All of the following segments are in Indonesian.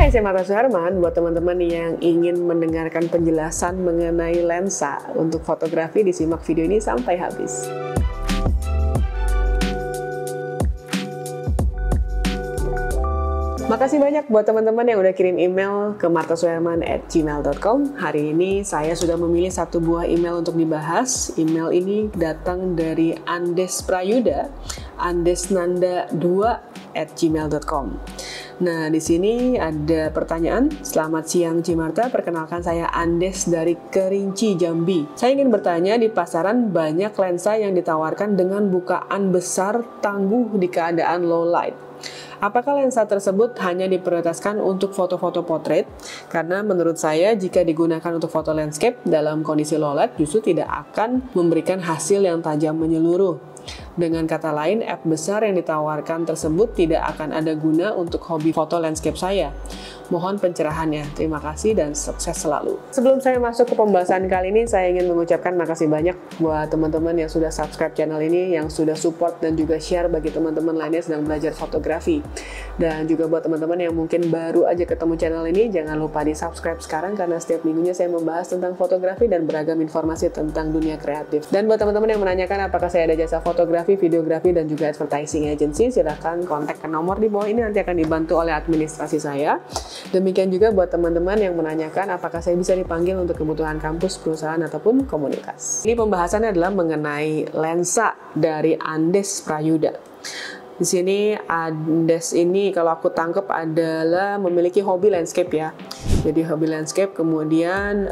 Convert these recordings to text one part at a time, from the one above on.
Hai, saya Marta Suherman. Buat teman-teman yang ingin mendengarkan penjelasan mengenai lensa untuk fotografi, disimak video ini sampai habis. Makasih banyak buat teman-teman yang udah kirim email ke martasuherman@gmail.com. Hari ini saya sudah memilih satu buah email untuk dibahas. Email ini datang dari Andes Prayuda, andesnanda2@gmail.com. Nah, di sini ada pertanyaan. Selamat siang, Cimarta. Perkenalkan, saya Andes dari Kerinci, Jambi. Saya ingin bertanya, di pasaran banyak lensa yang ditawarkan dengan bukaan besar tangguh di keadaan low light. Apakah lensa tersebut hanya diprioritaskan untuk foto-foto potret? Karena menurut saya, jika digunakan untuk foto landscape dalam kondisi low light, justru tidak akan memberikan hasil yang tajam menyeluruh. Dengan kata lain, F besar yang ditawarkan tersebut tidak akan ada guna untuk hobi foto landscape saya. Mohon pencerahannya. Terima kasih dan sukses selalu. Sebelum saya masuk ke pembahasan kali ini, saya ingin mengucapkan makasih banyak buat teman-teman yang sudah subscribe channel ini, yang sudah support dan juga share bagi teman-teman lainnya sedang belajar fotografi. Dan juga buat teman-teman yang mungkin baru aja ketemu channel ini, jangan lupa di subscribe sekarang karena setiap minggunya saya membahas tentang fotografi dan beragam informasi tentang dunia kreatif. Dan buat teman-teman yang menanyakan apakah saya ada jasa fotografi, videografi, dan juga advertising agency, silahkan kontak ke nomor di bawah ini, nanti akan dibantu oleh administrasi saya. Demikian juga buat teman-teman yang menanyakan apakah saya bisa dipanggil untuk kebutuhan kampus, perusahaan, ataupun komunitas. Ini pembahasannya adalah mengenai lensa dari Andes Prayuda. Di sini Andes ini kalau aku tangkap adalah memiliki hobi landscape ya. Jadi hobi landscape, kemudian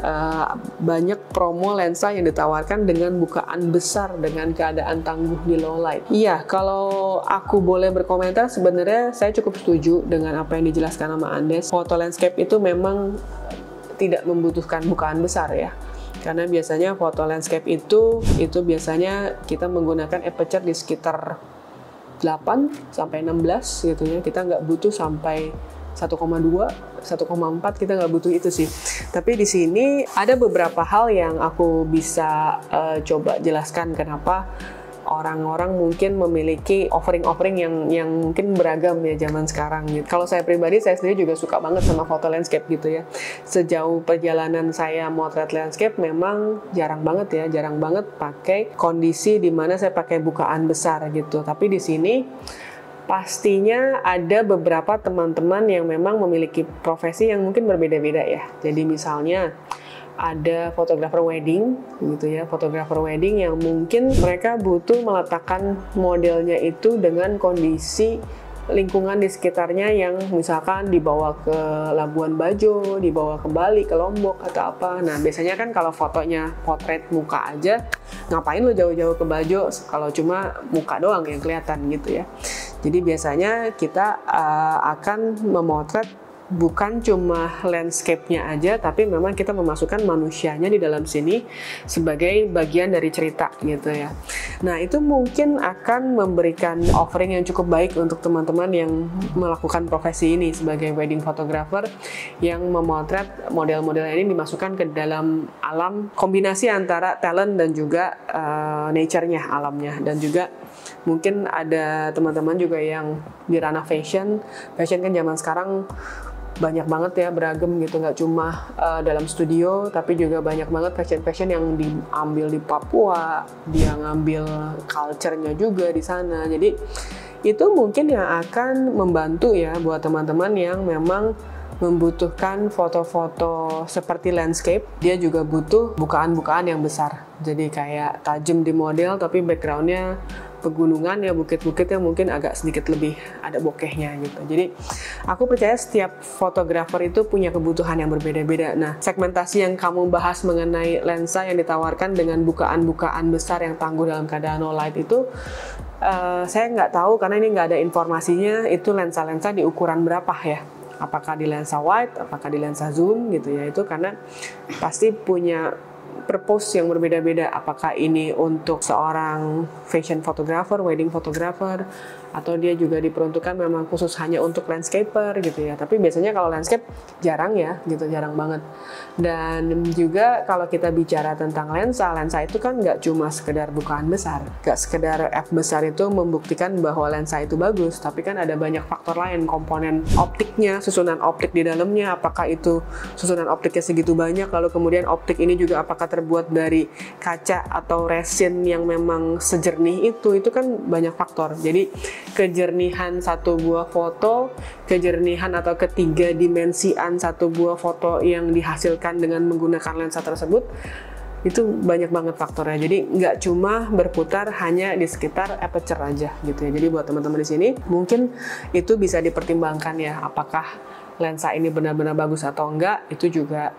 banyak promo lensa yang ditawarkan dengan bukaan besar dengan keadaan tangguh di low light. Iya, kalau aku boleh berkomentar, sebenarnya saya cukup setuju dengan apa yang dijelaskan sama Andes. Foto landscape itu memang tidak membutuhkan bukaan besar ya. Karena biasanya foto landscape itu biasanya kita menggunakan aperture di sekitar 8 sampai 16 gitu ya. Kita nggak butuh sampai 1,2, 1,4, kita nggak butuh itu sih. Tapi di sini ada beberapa hal yang aku bisa coba jelaskan kenapa orang-orang mungkin memiliki offering-offering yang mungkin beragam ya zaman sekarang gitu. Kalau saya pribadi, saya sendiri juga suka banget sama foto landscape gitu ya. Sejauh perjalanan saya motret landscape memang jarang banget pakai kondisi di mana saya pakai bukaan besar gitu. Tapi di sini pastinya ada beberapa teman-teman yang memang memiliki profesi yang mungkin berbeda-beda ya. Jadi misalnya ada fotografer wedding gitu ya, fotografer wedding yang mungkin mereka butuh meletakkan modelnya itu dengan kondisi lingkungan di sekitarnya yang misalkan dibawa ke Labuan Bajo, dibawa ke Bali, ke Lombok atau apa. Nah, biasanya kan kalau fotonya potret muka aja, ngapain lo jauh-jauh ke Bajo kalau cuma muka doang yang kelihatan gitu ya. Jadi biasanya kita akan memotret bukan cuma landscape-nya aja, tapi memang kita memasukkan manusianya di dalam sini sebagai bagian dari cerita gitu ya. Nah, itu mungkin akan memberikan offering yang cukup baik untuk teman-teman yang melakukan profesi ini sebagai wedding photographer yang memotret model-model ini dimasukkan ke dalam alam, kombinasi antara talent dan juga nature-nya, alamnya. Dan juga mungkin ada teman-teman juga yang di ranah fashion kan zaman sekarang banyak banget ya, beragam gitu, nggak cuma dalam studio, tapi juga banyak banget fashion yang diambil di Papua, dia ngambil culture-nya juga di sana. Jadi itu mungkin yang akan membantu ya buat teman-teman yang memang membutuhkan foto-foto seperti landscape. Dia juga butuh bukaan-bukaan yang besar, jadi kayak tajam di model tapi background-nya pegunungan ya, bukit-bukitnya mungkin agak sedikit lebih ada bokehnya gitu. Jadi aku percaya setiap fotografer itu punya kebutuhan yang berbeda-beda. Nah, segmentasi yang kamu bahas mengenai lensa yang ditawarkan dengan bukaan-bukaan besar yang tangguh dalam keadaan low light itu, saya nggak tahu karena ini nggak ada informasinya itu lensa-lensa di ukuran berapa ya. Apakah di lensa wide, apakah di lensa zoom gitu ya, itu karena pasti punya purpose yang berbeda-beda. Apakah ini untuk seorang fashion photographer, wedding photographer, atau dia juga diperuntukkan memang khusus hanya untuk landscaper gitu ya. Tapi biasanya kalau landscape jarang ya, gitu, jarang banget. Dan juga kalau kita bicara tentang lensa itu kan nggak cuma sekedar bukaan besar, nggak sekedar f besar itu membuktikan bahwa lensa itu bagus, tapi kan ada banyak faktor lain, komponen optiknya, susunan optik di dalamnya, apakah itu susunan optiknya segitu banyak, lalu kemudian optik ini juga apakah terbuat dari kaca atau resin yang memang sejernih itu kan banyak faktor. Jadi kejernihan satu buah foto, kejernihan atau ketiga dimensian satu buah foto yang dihasilkan dengan menggunakan lensa tersebut, itu banyak banget faktornya. Jadi nggak cuma berputar hanya di sekitar aperture aja gitu ya. Jadi buat teman-teman di sini mungkin itu bisa dipertimbangkan ya, apakah lensa ini benar-benar bagus atau enggak, itu juga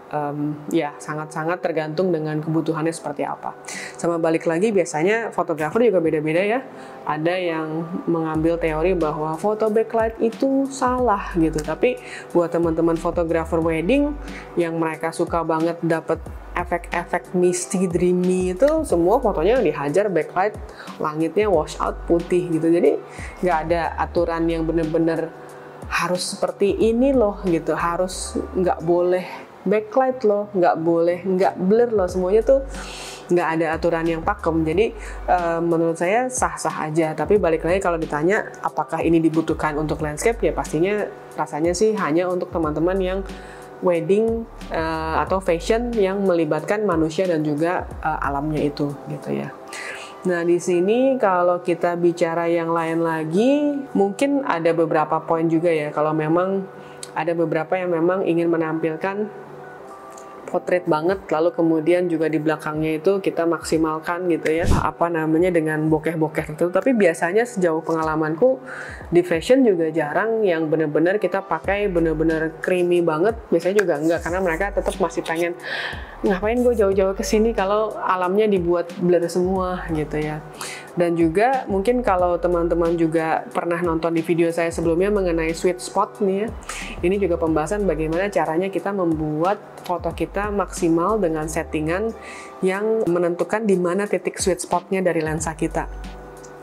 ya sangat-sangat tergantung dengan kebutuhannya seperti apa. Sama balik lagi, biasanya fotografer juga beda-beda ya. Ada yang mengambil teori bahwa foto backlight itu salah gitu, tapi buat teman-teman fotografer wedding yang mereka suka banget dapat efek-efek misty, dreamy, itu semua fotonya dihajar backlight, langitnya wash out putih gitu. Jadi nggak ada aturan yang bener-bener harus seperti ini loh gitu, harus nggak boleh backlight loh, nggak boleh nggak blur loh, semuanya tuh nggak ada aturan yang pakem. Jadi menurut saya sah-sah aja. Tapi balik lagi kalau ditanya apakah ini dibutuhkan untuk landscape, ya pastinya rasanya sih hanya untuk teman-teman yang wedding atau fashion yang melibatkan manusia dan juga alamnya itu gitu ya. Nah, di sini kalau kita bicara yang lain lagi, mungkin ada beberapa poin juga ya. Kalau memang ada beberapa yang memang ingin menampilkan portrait banget, lalu kemudian juga di belakangnya itu kita maksimalkan gitu ya, apa namanya, dengan bokeh-bokeh gitu. Tapi biasanya sejauh pengalamanku di fashion juga jarang yang bener-bener kita pakai bener-bener creamy banget. Biasanya juga enggak, karena mereka tetap masih pengen, ngapain gue jauh-jauh ke sini kalau alamnya dibuat blur semua gitu ya. Dan juga mungkin kalau teman-teman juga pernah nonton di video saya sebelumnya mengenai sweet spot nih ya, ini juga pembahasan bagaimana caranya kita membuat foto kita maksimal dengan settingan yang menentukan di mana titik sweet spotnya dari lensa kita,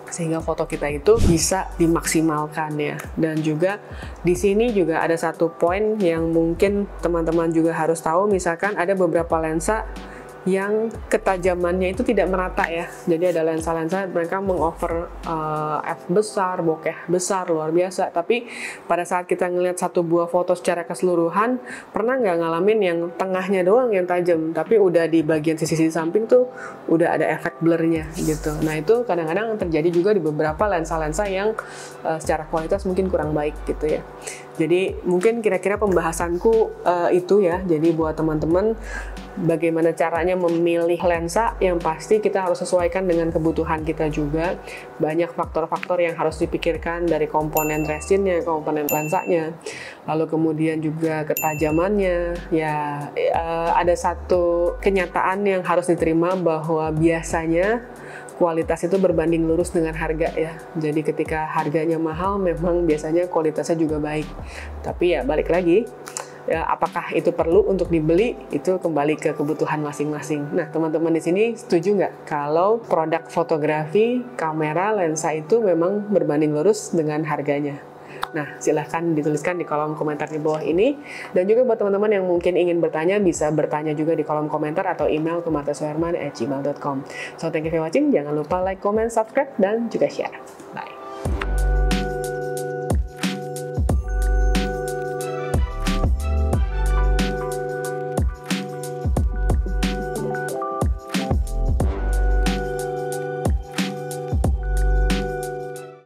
sehingga foto kita itu bisa dimaksimalkan ya. Dan juga di sini juga ada satu poin yang mungkin teman-teman juga harus tahu, misalkan ada beberapa lensa yang ketajamannya itu tidak merata ya. Jadi ada lensa-lensa mereka mengover f besar, bokeh besar, luar biasa. Tapi pada saat kita ngelihat satu buah foto secara keseluruhan, pernah nggak ngalamin yang tengahnya doang yang tajam, tapi udah di bagian sisi-sisi samping tuh udah ada efek blurnya gitu. Nah itu kadang-kadang terjadi juga di beberapa lensa-lensa yang secara kualitas mungkin kurang baik gitu ya. Jadi mungkin kira-kira pembahasanku itu ya. Jadi buat teman-teman, bagaimana caranya memilih lensa, yang pasti kita harus sesuaikan dengan kebutuhan kita juga. Banyak faktor-faktor yang harus dipikirkan, dari komponen resinnya, komponen lensanya, lalu kemudian juga ketajamannya. Ya ada satu kenyataan yang harus diterima bahwa biasanya kualitas itu berbanding lurus dengan harga ya. Jadi ketika harganya mahal, memang biasanya kualitasnya juga baik. Tapi ya balik lagi, ya, apakah itu perlu untuk dibeli, itu kembali ke kebutuhan masing-masing. Nah, teman-teman di sini setuju nggak kalau produk fotografi, kamera, lensa itu memang berbanding lurus dengan harganya? Nah, silahkan dituliskan di kolom komentar di bawah ini. Dan juga buat teman-teman yang mungkin ingin bertanya, bisa bertanya juga di kolom komentar atau email ke martasuherman@gmail.com. So, thank you for watching. Jangan lupa like, comment, subscribe, dan juga share. Bye.